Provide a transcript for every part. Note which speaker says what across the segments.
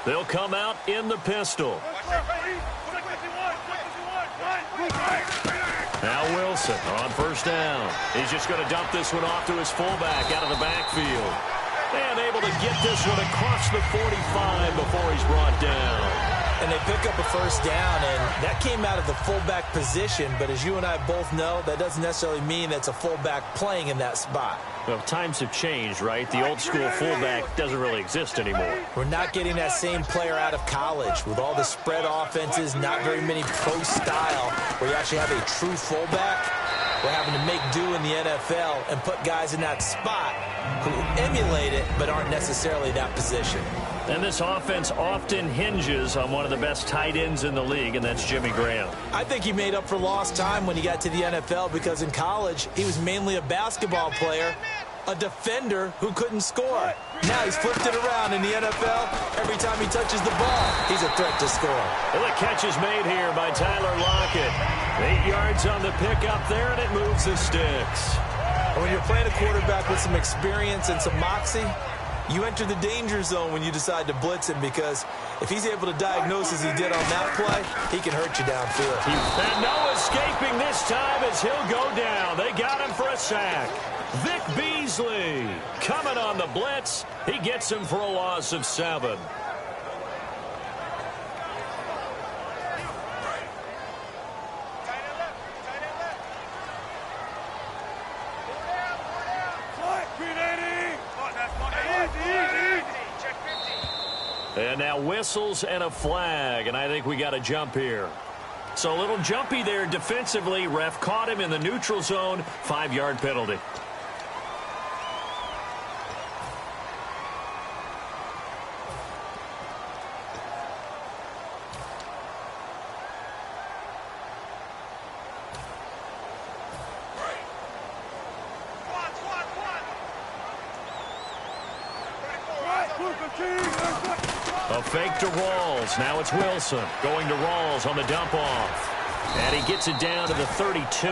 Speaker 1: They'll come out in the pistol. Now Wilson on first down. He's just going to dump this one off to his fullback out of the backfield. And able to get this one across the 45 before he's brought down.
Speaker 2: And they pick up a first down, and that came out of the fullback position. But as you and I both know, that doesn't necessarily mean it's a fullback playing in that spot.
Speaker 1: Well, times have changed, right? The old school fullback doesn't really exist anymore.
Speaker 2: We're not getting that same player out of college with all the spread offenses, not very many pro style, where you actually have a true fullback. We're having to make do in the NFL and put guys in that spot who emulate it but aren't necessarily that position.
Speaker 1: And this offense often hinges on one of the best tight ends in the league, and that's Jimmy Graham.
Speaker 2: I think he made up for lost time when he got to the NFL because in college he was mainly a basketball player, a defender who couldn't score. Now he's flipped it around in the NFL. Every time he touches the ball, he's a threat to score.
Speaker 1: And the catch is made here by Tyler Lockett. 8 yards on the pickup there, and it moves the sticks.
Speaker 2: And when you're playing a quarterback with some experience and some moxie, you enter the danger zone when you decide to blitz him, because if he's able to diagnose as he did on that play, he can hurt you downfield.
Speaker 1: And no escaping this time as he'll go down. They got him for a sack. Vic Beasley coming on the blitz. He gets him for a loss of 7. And now whistles and a flag, and I think we got a jump here. So a little jumpy there defensively. Ref caught him in the neutral zone. 5-yard penalty. A fake to Rawls. Now it's Wilson going to Rawls on the dump off. And he gets it down to the 32.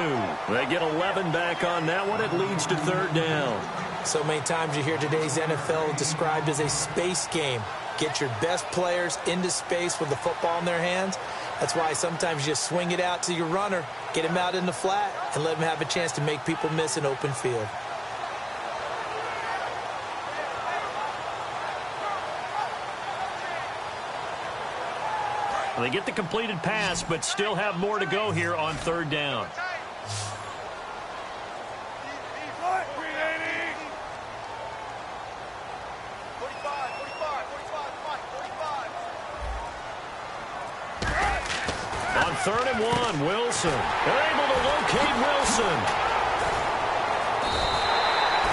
Speaker 1: They get 11 back on that one. It leads to 3rd down.
Speaker 2: So many times you hear today's NFL described as a space game. Get your best players into space with the football in their hands. That's why sometimes you just swing it out to your runner, get him out in the flat, and let him have a chance to make people miss an open field.
Speaker 1: They get the completed pass, but still have more to go here on 3rd down. On 3rd and 1, Wilson. They're able to locate Wilson.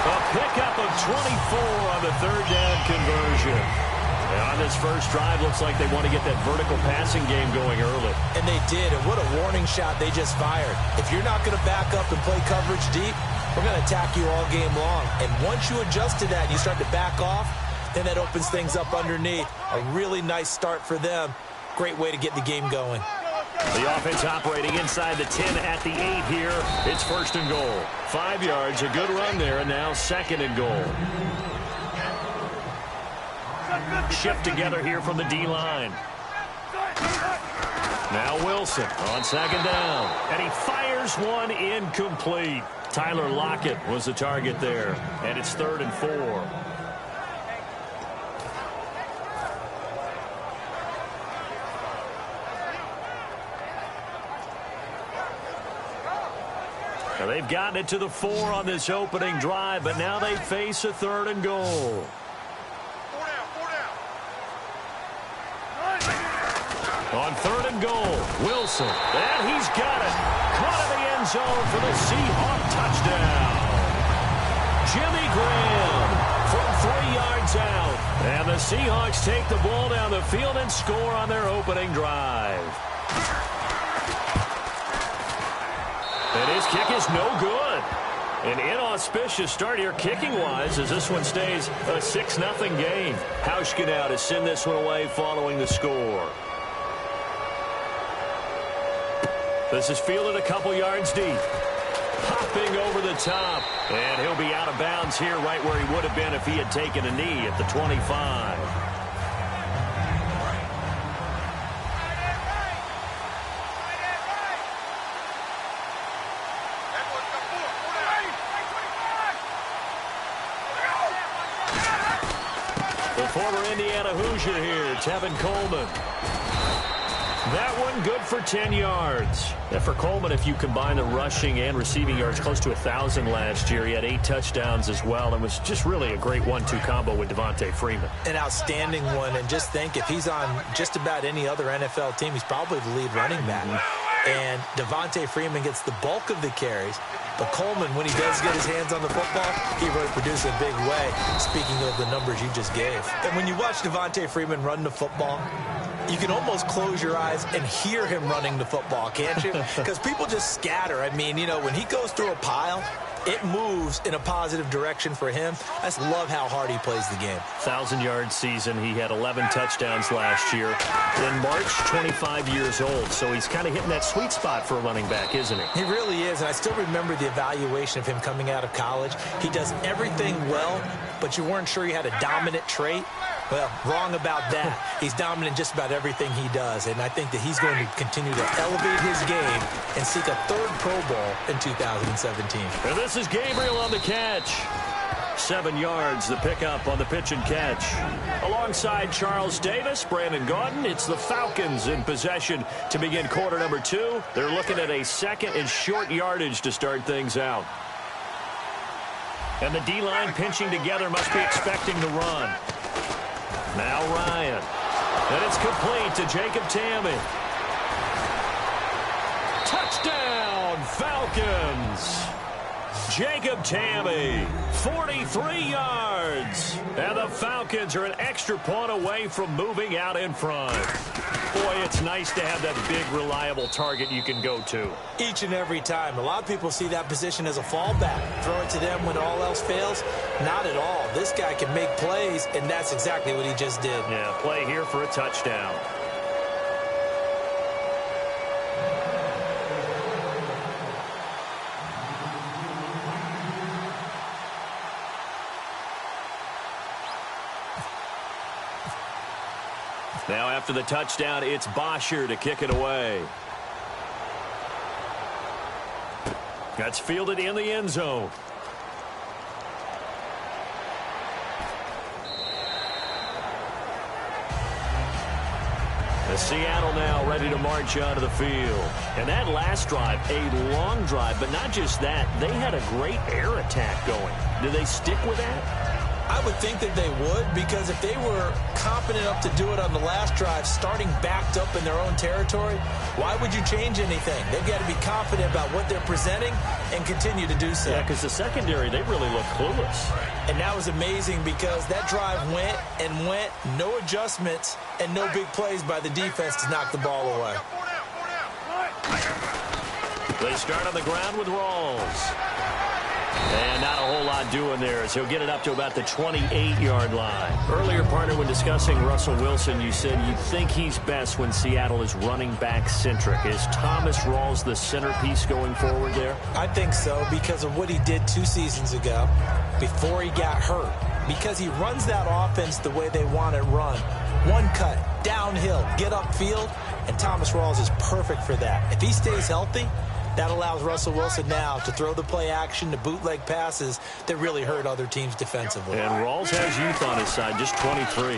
Speaker 1: A pickup of 24 on the 3rd down conversion. And on this first drive, looks like they want to get that vertical passing game going early.
Speaker 2: And they did, and what a warning shot they just fired. If you're not going to back up and play coverage deep, we're going to attack you all game long. And once you adjust to that and you start to back off, then that opens things up underneath. A really nice start for them. Great way to get the game going.
Speaker 1: The offense operating inside the 10 at the 8 here. It's 1st and goal. 5 yards, a good run there, and now 2nd and goal. Shift together here from the D-line. Now Wilson on 2nd down. And he fires one incomplete. Tyler Lockett was the target there. And it's 3rd and 4. Now they've gotten it to the 4 on this opening drive, but now they face a 3rd and goal. On 3rd and goal, Wilson, and he's got it. Caught in the end zone for the Seahawk touchdown. Jimmy Graham from 3 yards out. And the Seahawks take the ball down the field and score on their opening drive. And his kick is no good. An inauspicious start here kicking-wise as this one stays a 6-0 game. Hauschka now to send this one away following the score. This is fielded a couple yards deep. Hopping over the top. And he'll be out of bounds here right where he would have been if he had taken a knee at the 25. The former Indiana Hoosier here, Tevin Coleman. That one good for 10 yards. And for Coleman, if you combine the rushing and receiving yards, close to 1,000 last year. He had 8 touchdowns as well, and was just really a great 1-2 combo with Devontae Freeman.
Speaker 2: An outstanding one, and just think, if he's on just about any other NFL team, he's probably the lead running back. And Devontae Freeman gets the bulk of the carries. But Coleman, when he does get his hands on the football, he really produces in a big way, speaking of the numbers you just gave. And when you watch Devontae Freeman run the football, you can almost close your eyes and hear him running the football, can't you? Because people just scatter. I mean, you know, when he goes through a pile, it moves in a positive direction for him. I just love how hard he plays the game.
Speaker 1: 1,000-yard season. He had 11 touchdowns last year. In March, 25 years old. So he's kind of hitting that sweet spot for a running back, isn't he?
Speaker 2: He really is. And I still remember the evaluation of him coming out of college. He does everything well, but you weren't sure he had a dominant trait. Well, wrong about that. He's dominant just about everything he does, and I think that he's going to continue to elevate his game and seek a 3rd Pro Bowl in 2017.
Speaker 1: And this is Gabriel on the catch. 7 yards, the pickup on the pitch and catch. Alongside Charles Davis, Brandon Gaudin, it's the Falcons in possession to begin quarter number 2. They're looking at a 2nd and short yardage to start things out. And the D-line pinching together, must be expecting the run. Now Ryan. And it's complete to Jacob Tamme. Touchdown, Falcons. Jacob Tamme, 43 yards. And the Falcons are an extra point away from moving out in front. Boy, it's nice to have that big, reliable target you can go to.
Speaker 2: Each and every time. A lot of people see that position as a fallback. Throw it to them when all else fails. Not at all. This guy can make plays, and that's exactly what he just did.
Speaker 1: Yeah, play here for a touchdown. Now after the touchdown, it's Bosher to kick it away. That's fielded in the end zone. Seattle now ready to march onto the field. And that last drive, a long drive, but not just that. They had a great air attack going. Do they stick with that?
Speaker 2: I would think that they would, because if they were confident enough to do it on the last drive, starting backed up in their own territory, why would you change anything? They've got to be confident about what they're presenting and continue to do so.
Speaker 1: Yeah, because the secondary, they really look clueless.
Speaker 2: And that was amazing, because that drive went and went, no adjustments, and no big plays by the defense to knock the ball away.
Speaker 1: They start on the ground with Rawls. And not a whole lot doing there, as he'll get it up to about the 28-yard line. Earlier, partner, when discussing Russell Wilson, you said you think he's best when Seattle is running back-centric. Is Thomas Rawls the centerpiece going forward there?
Speaker 2: I think so, because of what he did 2 seasons ago before he got hurt. Because he runs that offense the way they want it run. One cut, downhill, get upfield, and Thomas Rawls is perfect for that. If he stays healthy, that allows Russell Wilson now to throw the play action, to bootleg passes that really hurt other teams defensively.
Speaker 1: And Rawls has youth on his side, just 23.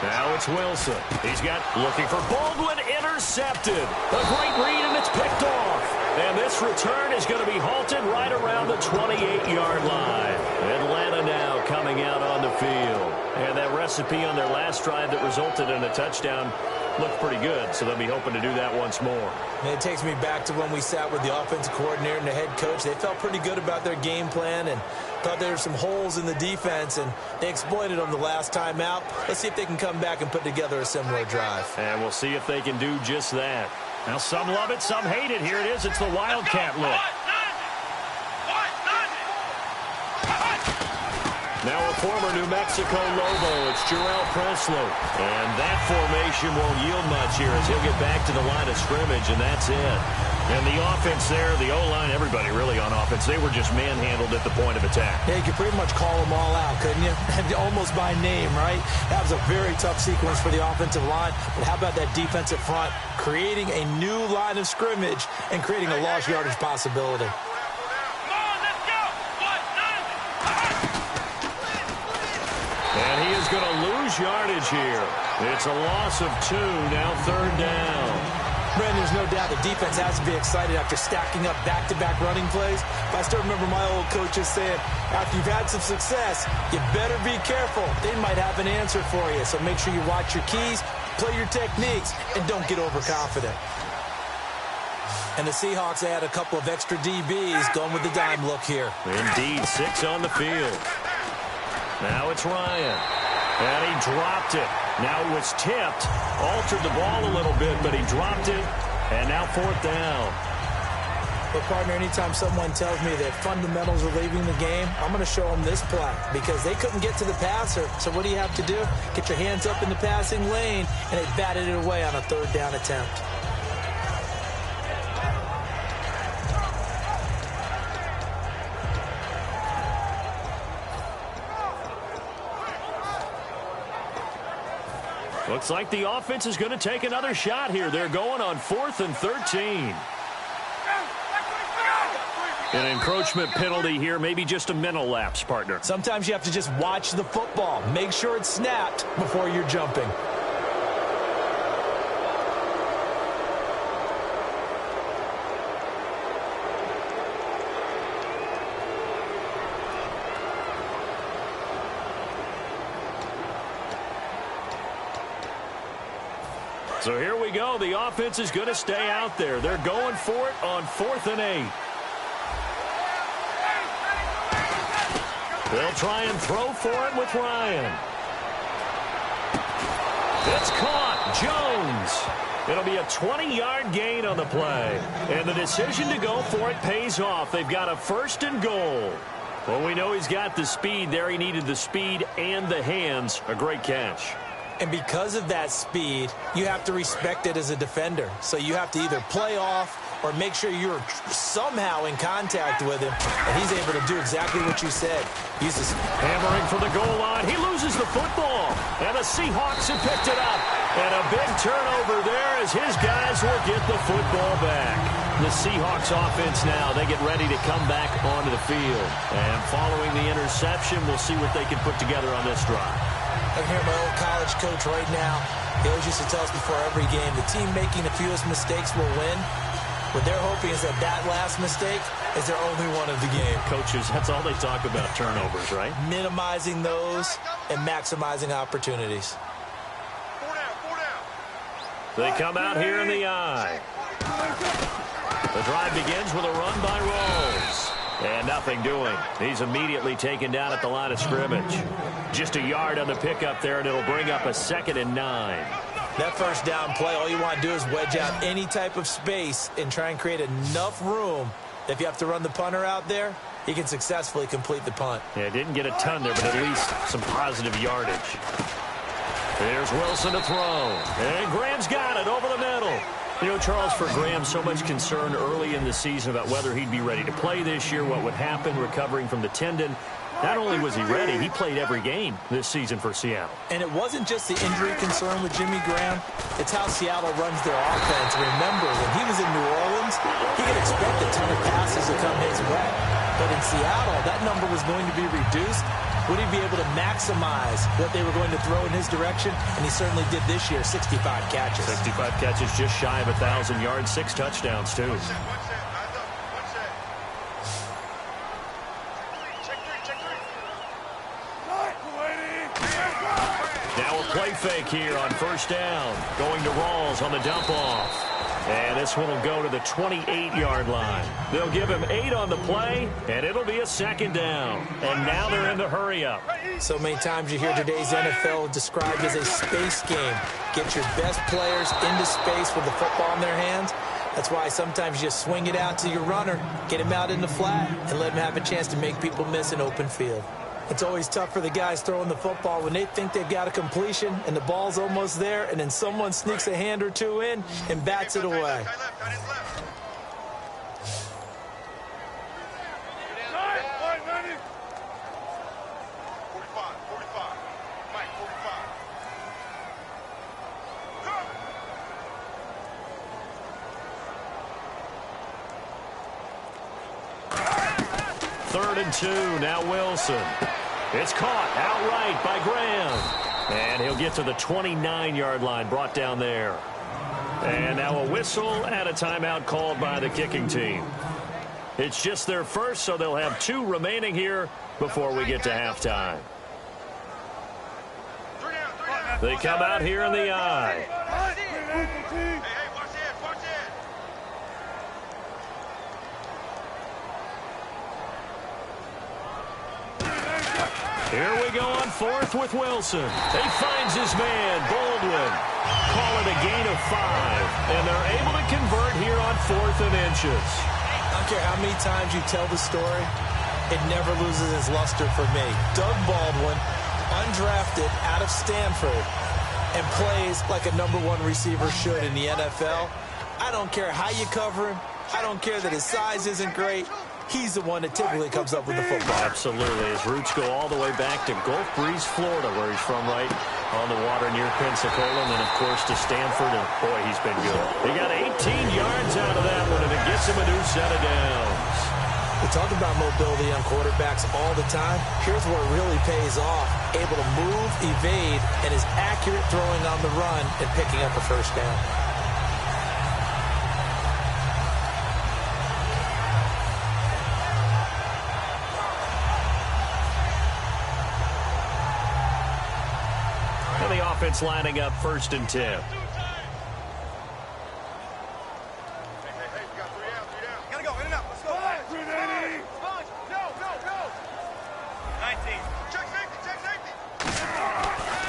Speaker 1: Now it's Wilson. He's got looking for Baldwin, intercepted. A great read, and it's picked off. And this return is going to be halted right around the 28-yard line. Atlanta now coming out on the field. And that recipe on their last drive that resulted in a touchdown looked pretty good, so they'll be hoping to do that once more.
Speaker 2: And it takes me back to when we sat with the offensive coordinator and the head coach. They felt pretty good about their game plan and thought there were some holes in the defense, and they exploited them the last time out. Let's see if they can come back and put together a similar drive.
Speaker 1: And we'll see if they can do just that. Now, some love it, some hate it. Here it is. It's the Wildcat look. Now a former New Mexico Lobo, it's Jarrell Preslow. And that formation won't yield much here as he'll get back to the line of scrimmage, and that's it. And the offense there, the O-line, everybody really on offense, they were just manhandled at the point of attack.
Speaker 2: Yeah, you could pretty much call them all out, couldn't you? Almost by name, right? That was a very tough sequence for the offensive line. But how about that defensive front, creating a new line of scrimmage and creating a lost yardage possibility?
Speaker 1: And he is going to lose yardage here. It's a loss of 2, now 3rd down.
Speaker 2: Brandon, there's no doubt the defense has to be excited after stacking up back-to-back running plays. But I still remember my old coaches saying, after you've had some success, you better be careful. They might have an answer for you. So make sure you watch your keys, play your techniques, and don't get overconfident. And the Seahawks add a couple of extra DBs going with the dime look here.
Speaker 1: Indeed, 6 on the field. Now it's Ryan. And he dropped it. Now it was tipped. Altered the ball a little bit, but he dropped it. And now 4th down.
Speaker 2: But, partner, anytime someone tells me that fundamentals are leaving the game, I'm going to show them this play because they couldn't get to the passer. So what do you have to do? Get your hands up in the passing lane, and they batted it away on a 3rd down attempt.
Speaker 1: Looks like the offense is going to take another shot here. They're going on 4th and 13. An encroachment penalty here, maybe just a mental lapse, partner.
Speaker 2: Sometimes you have to just watch the football. Make sure it's snapped before you're jumping.
Speaker 1: So here we go. The offense is going to stay out there. They're going for it on 4th and 8. They'll try and throw for it with Ryan. It's caught. Jones. It'll be a 20-yard gain on the play. And the decision to go for it pays off. They've got a 1st and goal. Well, we know he's got the speed there. He needed the speed and the hands. A great catch.
Speaker 2: And because of that speed, you have to respect it as a defender. So you have to either play off or make sure you're somehow in contact with him. And he's able to do exactly what you said. Uses
Speaker 1: hammering for the goal line. He loses the football. And the Seahawks have picked it up. And a big turnover there as his guys will get the football back. The Seahawks offense now, they get ready to come back onto the field. And following the interception, we'll see what they can put together on this drive.
Speaker 2: I can hear my old college coach right now. He always used to tell us before every game, the team making the fewest mistakes will win. What they're hoping is that last mistake is their only one of the game.
Speaker 1: Coaches, that's all they talk about, turnovers, right?
Speaker 2: Minimizing those and maximizing opportunities.
Speaker 1: They come out here in the eye. The drive begins with a run by Rawls. And nothing doing. He's immediately taken down at the line of scrimmage. Just a yard on the pickup there, and it'll bring up a 2nd and 9.
Speaker 2: That 1st down play, all you want to do is wedge out any type of space and try and create enough room. If you have to run the punter out there, he can successfully complete the punt.
Speaker 1: Yeah, didn't get a ton there, but at least some positive yardage. There's Wilson to throw. And Graham's got it over the middle. You know, Charles, for Graham, so much concern early in the season about whether he'd be ready to play this year, what would happen recovering from the tendon. Not only was he ready, he played every game this season for Seattle.
Speaker 2: And it wasn't just the injury concern with Jimmy Graham. It's how Seattle runs their offense. Remember, when he was in New Orleans, he could expect a ton of passes to come his way. But in Seattle, that number was going to be reduced. Would he be able to maximize what they were going to throw in his direction? And he certainly did this year, 65 catches.
Speaker 1: 65 catches, just shy of 1,000 yards, 6 touchdowns, too. Now a play fake here on 1st down. Going to Rawls on the dump off. And this one will go to the 28-yard line. They'll give him 8 on the play, and it'll be a 2nd down. And now they're in the hurry-up.
Speaker 2: So many times you hear today's NFL described as a space game. Get your best players into space with the football in their hands. That's why sometimes you just swing it out to your runner, get him out in the flat, and let him have a chance to make people miss an open field. It's always tough for the guys throwing the football when they think they've got a completion and the ball's almost there, and then someone sneaks a hand or two in and bats it away.
Speaker 1: Third and 2, now Wilson. It's caught outright by Graham. And he'll get to the 29-yard line, brought down there. And now a whistle and a timeout called by the kicking team. It's just their first, so they'll have 2 remaining here before we get to halftime. They come out here in the I. Here we go on 4th with Wilson. He finds his man, Baldwin. Call it a gain of 5. And they're able to convert here on 4th and inches.
Speaker 2: I don't care how many times you tell the story, it never loses its luster for me. Doug Baldwin, undrafted out of Stanford, and plays like a #1 receiver should in the NFL. I don't care how you cover him. I don't care that his size isn't great. He's the one that typically comes up with the football.
Speaker 1: Absolutely. His roots go all the way back to Gulf Breeze, Florida, where he's from, right on the water near Pensacola, and then, of course, to Stanford, and, boy, he's been good. He got 18 yards out of that one, and it gets him a new set of downs.
Speaker 2: We talk about mobility on quarterbacks all the time. Here's where it really pays off. Able to move, evade, and is accurate throwing on the run and picking up a first down.
Speaker 1: And the offense lining up 1st and 10.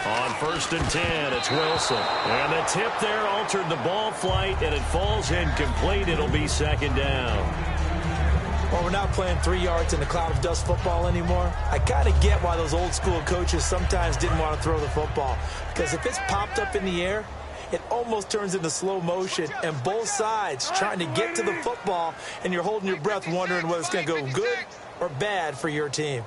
Speaker 1: On 1st and 10, it's Wilson. And the tip there altered the ball flight, and it falls incomplete. It'll be 2nd down.
Speaker 2: Well, we're not playing 3 yards in a cloud of dust football anymore. I kind of get why those old school coaches sometimes didn't want to throw the football. Because if it's popped up in the air, it almost turns into slow motion, and both sides trying to get to the football, and you're holding your breath wondering whether it's going to go good or bad for your team.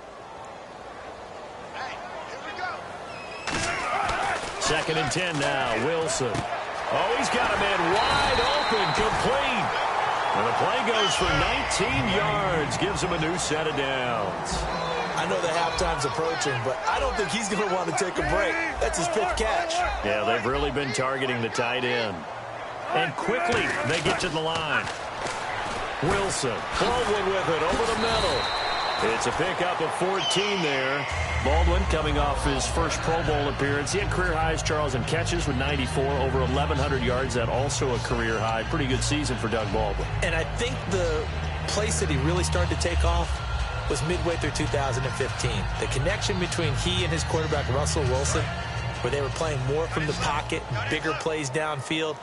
Speaker 1: 2nd and 10 now, Wilson. Oh, he's got a man wide open, complete. And the play goes for 19 yards, gives him a new set of downs.
Speaker 2: I know the halftime's approaching, but I don't think he's going to want to take a break. That's his 5th catch.
Speaker 1: Yeah, they've really been targeting the tight end. And quickly, they get to the line. Wilson, Baldwin with it over the middle. It's a pickup of 14 there. Baldwin coming off his first Pro Bowl appearance. He had career highs, Charles, in catches with 94, over 1,100 yards. That also a career high. Pretty good season for Doug Baldwin.
Speaker 2: And I think the place that he really started to take off was midway through 2015. The connection between he and his quarterback, Russell Wilson, where they were playing more from the pocket, bigger plays downfield,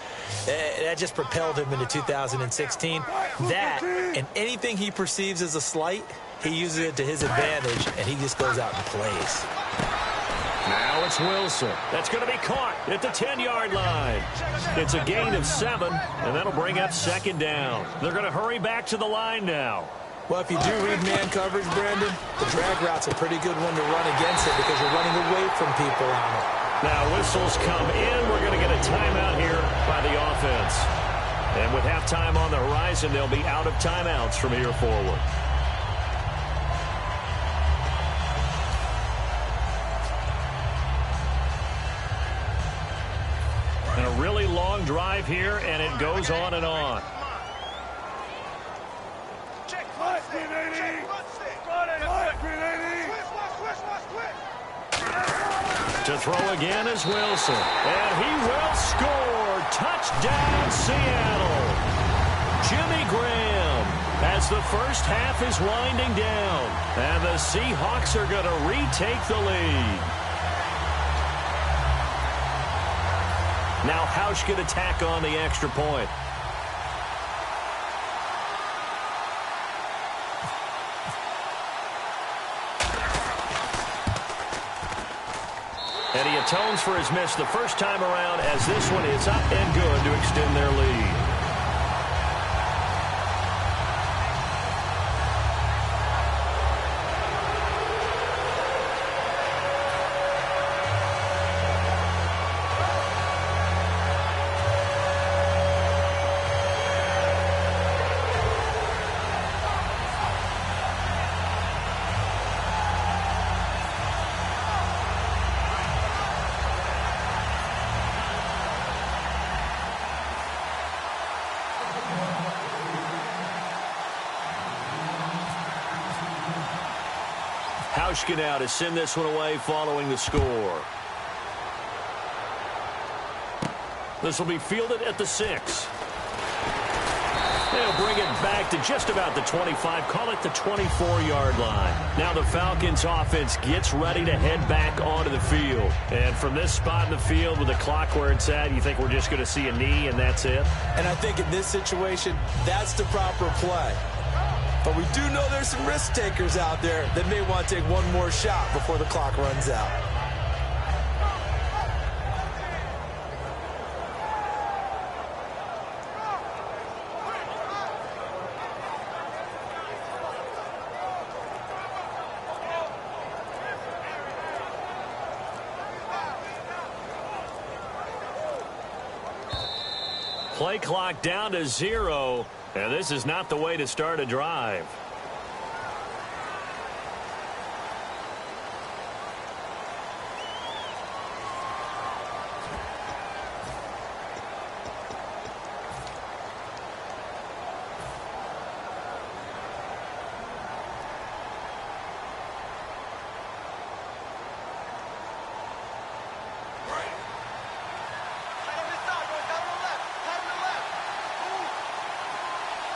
Speaker 2: that just propelled him into 2016. That, and anything he perceives as a slight, he uses it to his advantage, and he just goes out and plays.
Speaker 1: Now it's Wilson. That's going to be caught at the 10-yard line. It's a gain of 7, and that'll bring up 2nd down. They're going to hurry back to the line now.
Speaker 2: Well, if you do read man coverage, Brandon, the drag route's a pretty good one to run against it because you're running away from people on it.
Speaker 1: Now whistles come in. We're going to get a timeout here by the offense. And with halftime on the horizon, they'll be out of timeouts from here forward. And a really long drive here, and it goes on and on. To throw again is Wilson. And he will score. Touchdown, Seattle. Jimmy Graham, as the first half is winding down. And the Seahawks are going to retake the lead. Now Hausch going to tack on the extra point. And he atones for his miss the first time around as this one is up and good to extend their lead. Hauschka now to send this one away following the score. This will be fielded at the 6. They'll bring it back to just about the 25, call it the 24-yard line. Now the Falcons offense gets ready to head back onto the field. And from this spot in the field with the clock where it's at, you think we're just going to see a knee and that's it?
Speaker 2: And I think in this situation, that's the proper play. But we do know there's some risk takers out there that may want to take one more shot before the clock runs out.
Speaker 1: Play clock down to 0, and this is not the way to start a drive.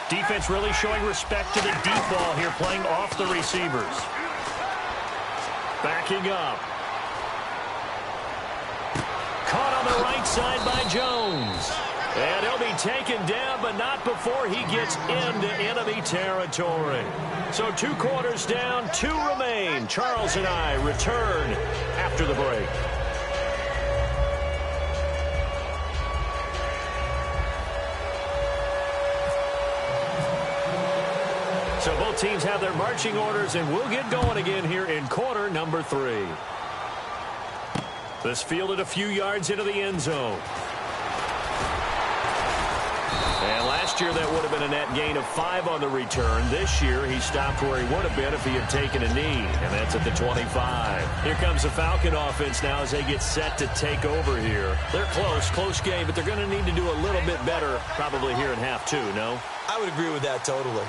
Speaker 1: Defense really showing respect to the deep ball here, playing off the receivers. Backing up. Caught on the right side by Jones. And he'll be taken down, but not before he gets into enemy territory. So 2 quarters down, 2 remain. Charles and I return after the break. So both teams have their marching orders, and we'll get going again here in quarter number 3. This fielded a few yards into the end zone. And last year that would have been a net gain of 5 on the return. This year he stopped where he would have been if he had taken a knee, and that's at the 25. Here comes the Falcon offense now as they get set to take over here. They're close game, but they're going to need to do a little bit better probably here in half 2, no?
Speaker 2: I would agree with that totally.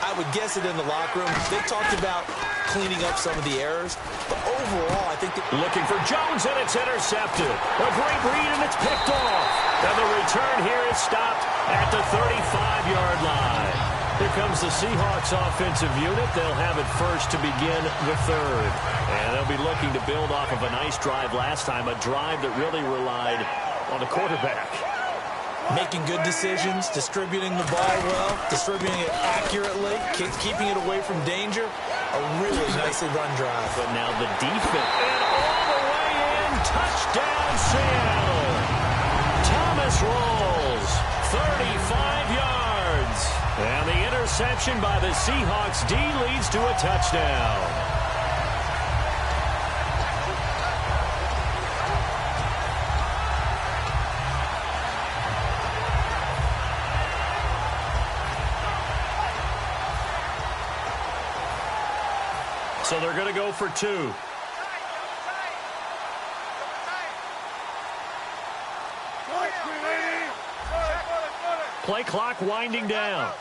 Speaker 2: I would guess it in the locker room. They talked about cleaning up some of the errors, but overall, I think
Speaker 1: looking for Jones, and it's intercepted. A great read, and it's picked off. And the return here is stopped at the 35-yard line. Here comes the Seahawks offensive unit. They'll have it first to begin the 3rd. And they'll be looking to build off of a nice drive last time, a drive that really relied on the quarterback.
Speaker 2: Making good decisions, distributing the ball well, distributing it accurately, keeping it away from danger. A really nicely run drive.
Speaker 1: But now the defense. And all the way in, touchdown Seattle. Thomas rolls 35 yards. And the interception by the Seahawks D leads to a touchdown. So they're going to go for 2. Play clock winding down.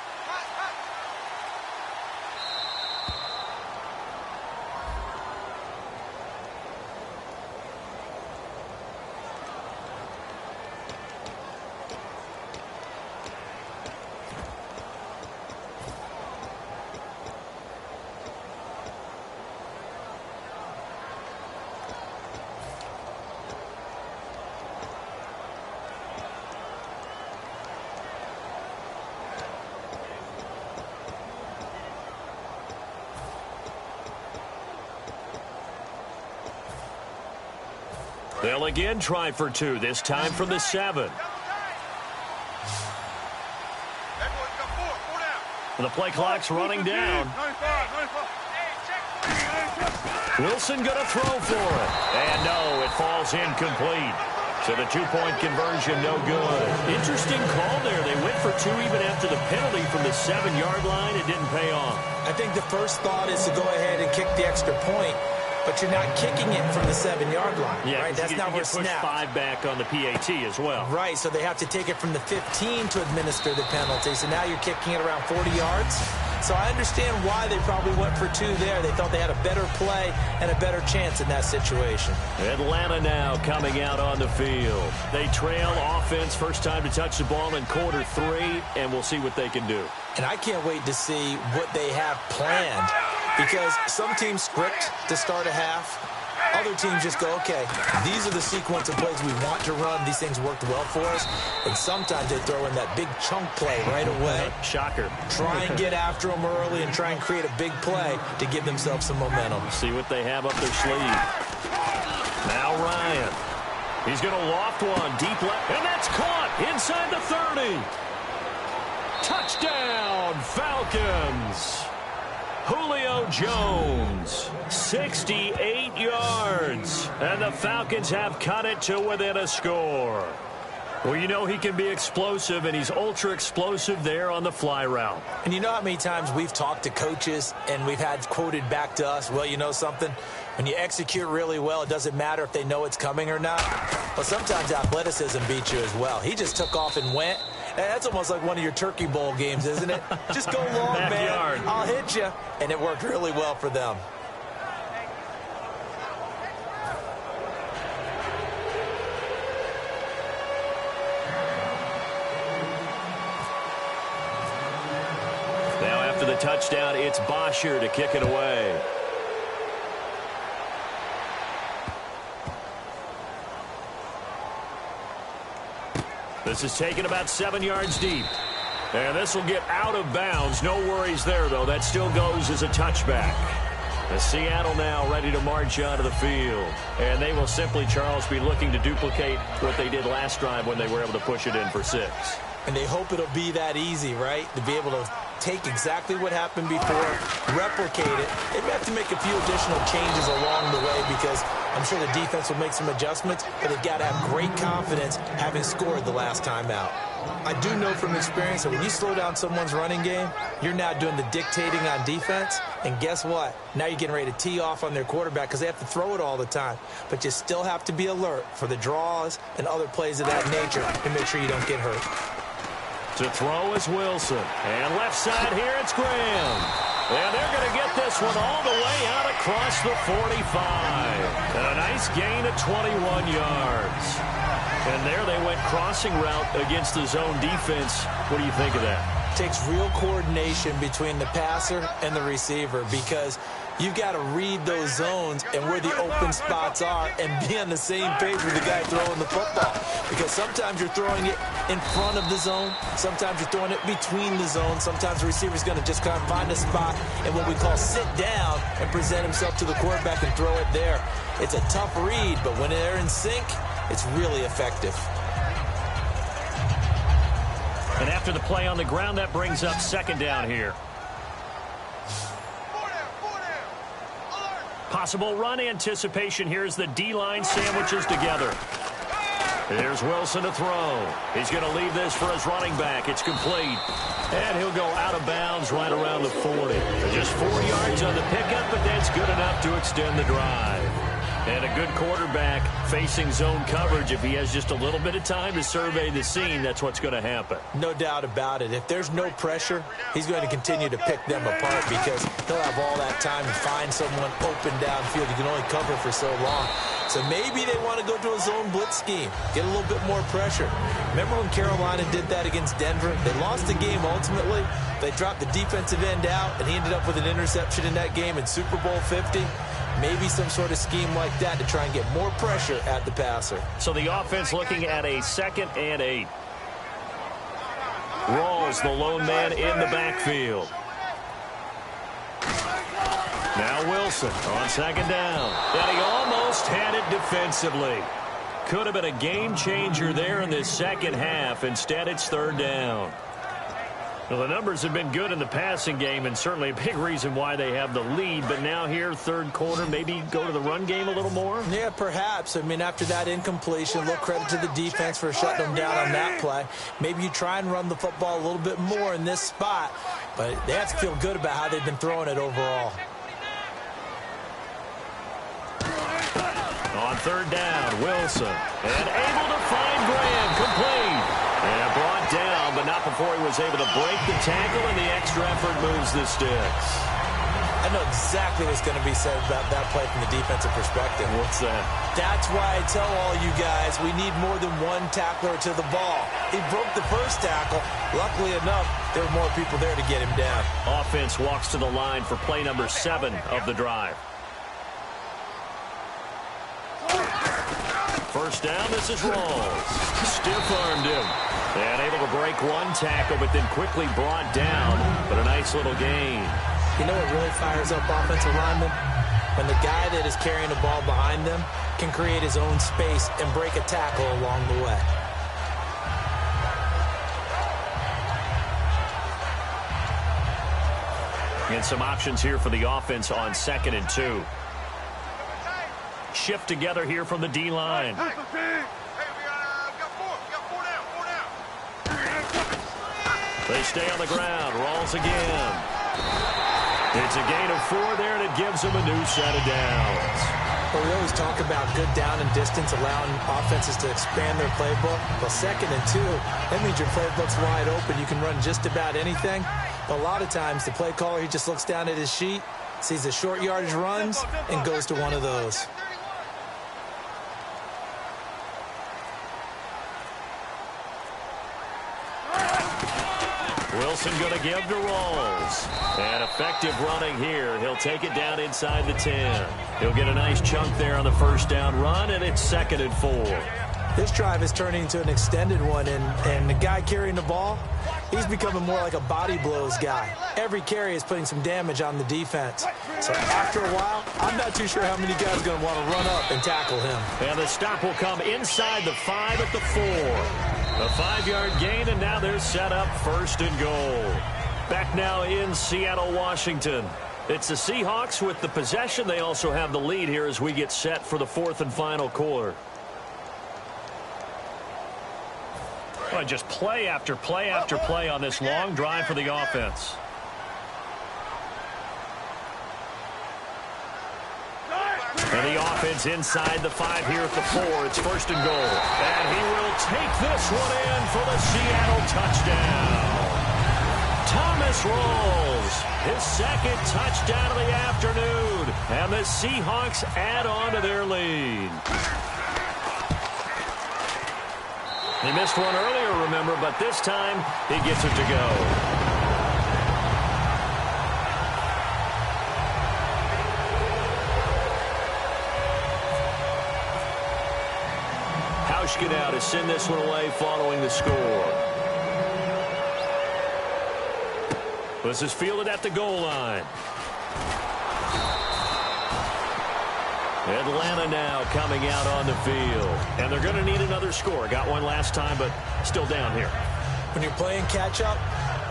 Speaker 1: They'll again try for 2, this time from the 7. And the play clock's running down. Wilson going to throw for it. And no, it falls incomplete. So the 2-point conversion, no good. Interesting call there. They went for 2 even after the penalty from the 7-yard line. It didn't pay off.
Speaker 2: I think the first thought is to go ahead and kick the extra point. But you're not kicking it from the 7-yard line,
Speaker 1: yeah,
Speaker 2: right? That's not where
Speaker 1: snap. Push 5 back on the PAT as well.
Speaker 2: Right, so they have to take it from the 15 to administer the penalty. So now you're kicking it around 40 yards. So I understand why they probably went for 2 there. They thought they had a better play and a better chance in that situation.
Speaker 1: Atlanta now coming out on the field. They trail offense, first time to touch the ball in quarter 3, and we'll see what they can do.
Speaker 2: And I can't wait to see what they have planned, because some teams script to start a half. Other teams just go, okay, these are the sequence of plays we want to run. These things worked well for us. And sometimes they throw in that big chunk play right away.
Speaker 1: Shocker.
Speaker 2: Try and get after them early and try and create a big play to give themselves some momentum.
Speaker 1: See what they have up their sleeve. Now Ryan. He's going to loft one deep left. And that's caught inside the 30. Touchdown, Falcons. Julio Jones, 68 yards, and the Falcons have cut it to within a score. Well, you know he can be explosive, and he's ultra explosive there on the fly route.
Speaker 2: And you know how many times we've talked to coaches and we've had quoted back to us, well, you know something? When you execute really well, it doesn't matter if they know it's coming or not. Well, sometimes athleticism beats you as well. He just took off and went. That's almost like one of your Turkey Bowl games, isn't it? Just go long, man. I'll hit you. And it worked really well for them.
Speaker 1: Now after the touchdown, it's Bosher to kick it away. This is taken about 7 yards deep. And this will get out of bounds. No worries there, though. That still goes as a touchback. The Seattle now ready to march out of the field. And they will simply, Charles, be looking to duplicate what they did last drive when they were able to push it in for 6.
Speaker 2: And they hope it'll be that easy, right? To be able to take exactly what happened before, replicate it. They may have to make a few additional changes along the way because I'm sure the defense will make some adjustments, but they've got to have great confidence having scored the last time out. I do know from experience that when you slow down someone's running game, you're now doing the dictating on defense, and guess what? Now you're getting ready to tee off on their quarterback because they have to throw it all the time. But you still have to be alert for the draws and other plays of that nature to make sure you don't get hurt.
Speaker 1: To throw is Wilson. And left side here, it's Graham. And they're going to get this one all the way out across the 45. And a nice gain of 21 yards. And there they went crossing route against the zone defense. What do you think of that?
Speaker 2: Takes real coordination between the passer and the receiver because you've got to read those zones and where the open spots are and be on the same page with the guy throwing the football. Because sometimes you're throwing it in front of the zone. Sometimes you're throwing it between the zones. Sometimes the receiver's going to just kind of find a spot and what we call sit down and present himself to the quarterback and throw it there. It's a tough read, but when they're in sync, it's really effective.
Speaker 1: And after the play on the ground, that brings up second down here. Possible run anticipation. Here's the D-line sandwiches together. Here's Wilson to throw. He's going to leave this for his running back. It's complete. And he'll go out of bounds right around the 40. Just 4 yards on the pickup, but that's good enough to extend the drive. And a good quarterback facing zone coverage. If he has just a little bit of time to survey the scene, that's what's going to happen.
Speaker 2: No doubt about it. If there's no pressure, he's going to continue to pick them apart because he'll have all that time to find someone open downfield. He can only cover for so long. So maybe they want to go to a zone blitz scheme, get a little bit more pressure. Remember when Carolina did that against Denver? They lost the game ultimately. They dropped the defensive end out, and he ended up with an interception in that game in Super Bowl 50. Maybe some sort of scheme like that to try and get more pressure at the passer.
Speaker 1: So the offense looking at a 2nd and 8. Rawls, the lone man in the backfield. Now Wilson on second down. And he almost had it defensively. Could have been a game changer there in this second half. Instead, it's third down. Well, the numbers have been good in the passing game, and certainly a big reason why they have the lead. But now here, third quarter, maybe go to the run game a little more?
Speaker 2: Yeah, perhaps. I mean, after that incompletion, a little credit to the defense for shutting them down on that play. Maybe you try and run the football a little bit more in this spot, but they have to feel good about how they've been throwing it overall.
Speaker 1: On third down, Wilson. And able to find Graham, complete. And brought down, but not before he was able to break the tackle, and the extra effort moves the sticks.
Speaker 2: I know exactly what's going to be said about that play from the defensive perspective.
Speaker 1: What's that?
Speaker 2: That's why I tell all you guys we need more than one tackler to the ball. He broke the first tackle. Luckily enough, there were more people there to get him down.
Speaker 1: Offense walks to the line for play number 7 of the drive. First down, this is Rawls. Stiff-armed him. And able to break one tackle, but then quickly brought down. But a nice little gain.
Speaker 2: You know what really fires up offensive linemen? When the guy that is carrying the ball behind them can create his own space and break a tackle along the way.
Speaker 1: And some options here for the offense on 2nd and 2. Shift together here from the D-line. They stay on the ground. Rawls again. It's a gain of 4 there, and it gives them a new set of downs.
Speaker 2: Well, we always talk about good down and distance, allowing offenses to expand their playbook. Well, 2nd and 2, that means your playbook's wide open. You can run just about anything. But a lot of times, the play caller, he just looks down at his sheet, sees the short yardage runs, and goes to one of those.
Speaker 1: Wilson going to give to Rawls. And effective running here. He'll take it down inside the 10. He'll get a nice chunk there on the first down run, and it's 2nd and 4.
Speaker 2: This drive is turning into an extended one, and the guy carrying the ball, he's becoming more like a body blows guy. Every carry is putting some damage on the defense. So after a while, I'm not too sure how many guys are going to want to run up and tackle him.
Speaker 1: And the stop will come inside the 5 at the 4. A 5-yard gain, and now they're set up 1st and goal. Back now in Seattle, Washington. It's the Seahawks with the possession. They also have the lead here as we get set for the 4th and final quarter. Well, just play after play after play on this long drive for the offense. And the offense inside the 5 here at the 4. It's 1st and goal. And he will take this one in for the Seattle touchdown. Thomas Rawls, his 2nd touchdown of the afternoon. And the Seahawks add on to their lead. He missed one earlier, remember, but this time he gets it to go. Get out to send this one away following the score. This is fielded at the goal line. Atlanta now coming out on the field. And they're going to need another score. Got one last time, but still down here.
Speaker 2: When you're playing catch-up,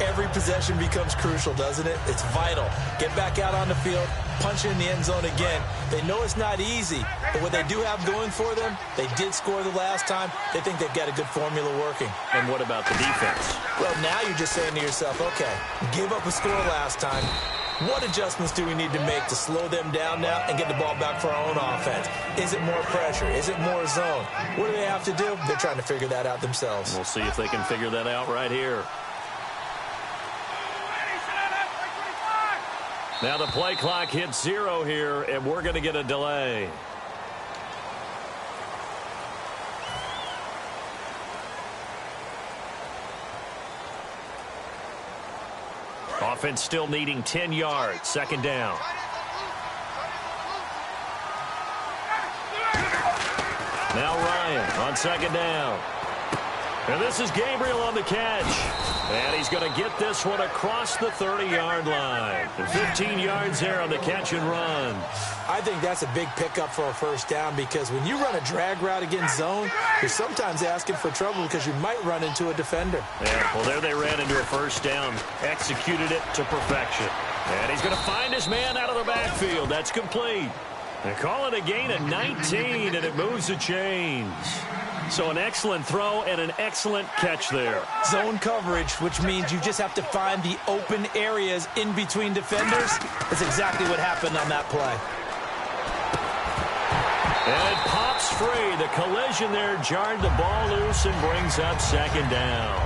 Speaker 2: every possession becomes crucial, doesn't it? It's vital. Get back out on the field, punch in the end zone again. They know it's not easy, but what they do have going for them, they did score the last time. They think they've got a good formula working.
Speaker 1: And what about the defense?
Speaker 2: Well, now you're just saying to yourself, okay, gave up a score last time. What adjustments do we need to make to slow them down now and get the ball back for our own offense? Is it more pressure? Is it more zone? What do they have to do? They're trying to figure that out themselves.
Speaker 1: We'll see if they can figure that out right here. Now the play clock hits 0 here, and we're going to get a delay. Offense still needing 10 yards. 2nd down. Now Ryan on 2nd down. And this is Gabriel on the catch. And he's going to get this one across the 30-yard line. And 15 yards there on the catch and run.
Speaker 2: I think that's a big pickup for a 1st down, because when you run a drag route against zone, you're sometimes asking for trouble because you might run into a defender.
Speaker 1: Yeah, well, there they ran into a 1st down. Executed it to perfection. And he's going to find his man out of the backfield. That's complete. They call it a gain of 19, and it moves the chains. So an excellent throw and an excellent catch there.
Speaker 2: Zone coverage, which means you just have to find the open areas in between defenders. That's exactly what happened on that play.
Speaker 1: And it pops free. The collision there jarred the ball loose and brings up second down.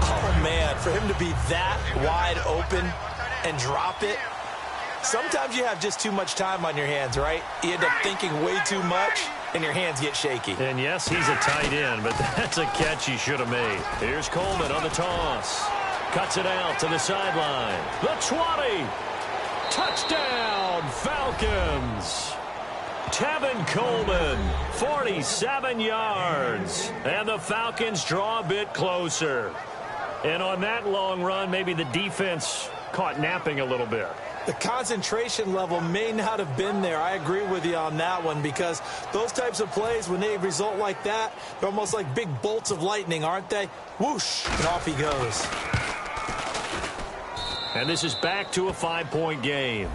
Speaker 2: Oh, man, for him to be that wide open and drop it. Sometimes you have just too much time on your hands, right? You end up thinking way too much, and your hands get shaky.
Speaker 1: And yes, he's a tight end, but that's a catch he should have made. Here's Coleman on the toss. Cuts it out to the sideline. The 20. Touchdown, Falcons. Tevin Coleman, 47 yards. And the Falcons draw a bit closer. And on that long run, maybe the defense caught napping a little bit.
Speaker 2: The concentration level may not have been there. I agree with you on that one, because those types of plays, when they result like that, they're almost like big bolts of lightning, aren't they? Whoosh, and off he goes.
Speaker 1: And this is back to a 5-point game.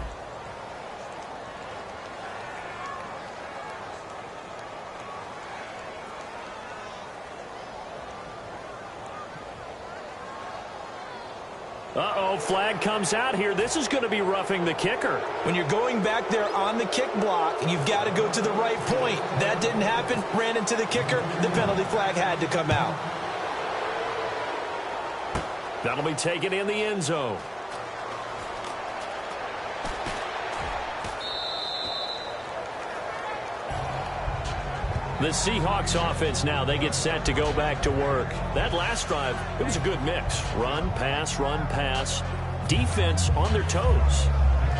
Speaker 1: Uh-oh, flag comes out here. This is going to be roughing the kicker.
Speaker 2: When you're going back there on the kick block, you've got to go to the right point. That didn't happen. Ran into the kicker. The penalty flag had to come out.
Speaker 1: That'll be taken in the end zone. The Seahawks offense now, they get set to go back to work. That last drive, it was a good mix. Run, pass, defense on their toes.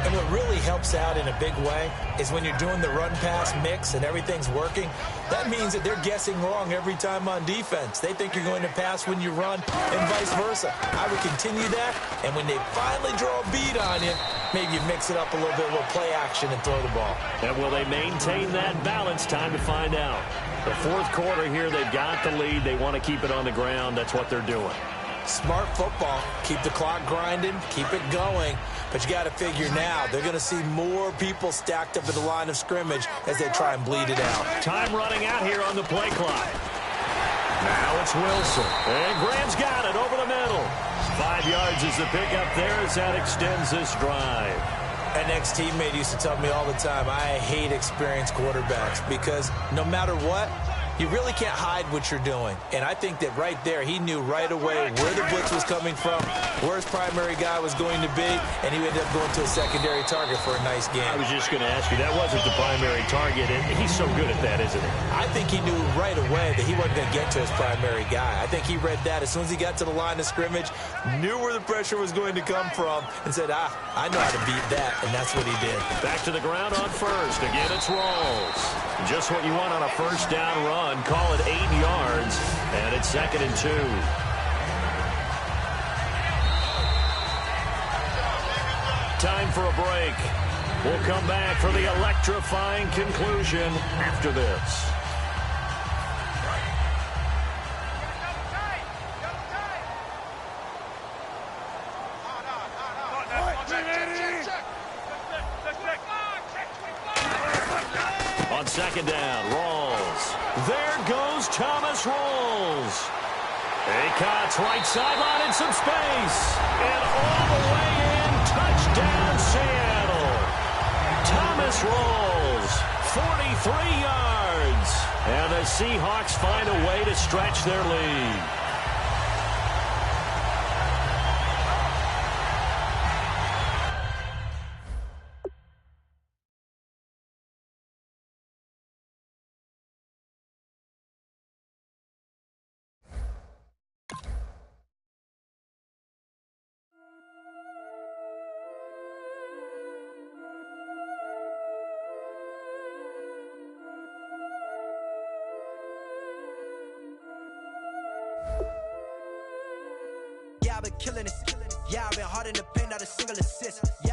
Speaker 2: And what really helps out in a big way is when you're doing the run-pass mix and everything's working, that means that they're guessing wrong every time on defense. They think you're going to pass when you run and vice versa. I would continue that, and when they finally draw a beat on you, maybe you mix it up a little bit with play action and throw the ball.
Speaker 1: And will they maintain that balance? Time to find out. The fourth quarter here, they've got the lead. They want to keep it on the ground. That's what they're doing.
Speaker 2: Smart football. Keep the clock grinding. Keep it going. But you got to figure now, they're going to see more people stacked up at the line of scrimmage as they try and bleed it out.
Speaker 1: Time running out here on the play clock. Now it's Wilson. And Graham's got it over the middle. 5 yards is the pickup there as that extends this drive.
Speaker 2: An ex-teammate used to tell me all the time, I hate experienced quarterbacks because no matter what, you really can't hide what you're doing. And I think that right there, he knew right away where the blitz was coming from, where his primary guy was going to be, and he ended up going to a secondary target for a nice game.
Speaker 1: I was just going to ask you, that wasn't the primary target. He's so good at that, isn't he?
Speaker 2: I think he knew right away that he wasn't going to get to his primary guy. I think he read that as soon as he got to the line of scrimmage, knew where the pressure was going to come from, and said, I know how to beat that, and that's what he did.
Speaker 1: Back to the ground on first. Again, it's Rawls. Just what you want on a first down run. Call it 8 yards, and it's 2nd and 2. Time for a break. We'll come back for the electrifying conclusion after this. On second down, Rawls. There goes Thomas Rawls. He cuts right sideline in some space. And all the way in, touchdown Seattle. Thomas Rawls, 43 yards. And the Seahawks find a way to stretch their lead.
Speaker 3: Yeah, I've been killing it. Yeah, I've been hard in the paint, not a single assist. Yeah.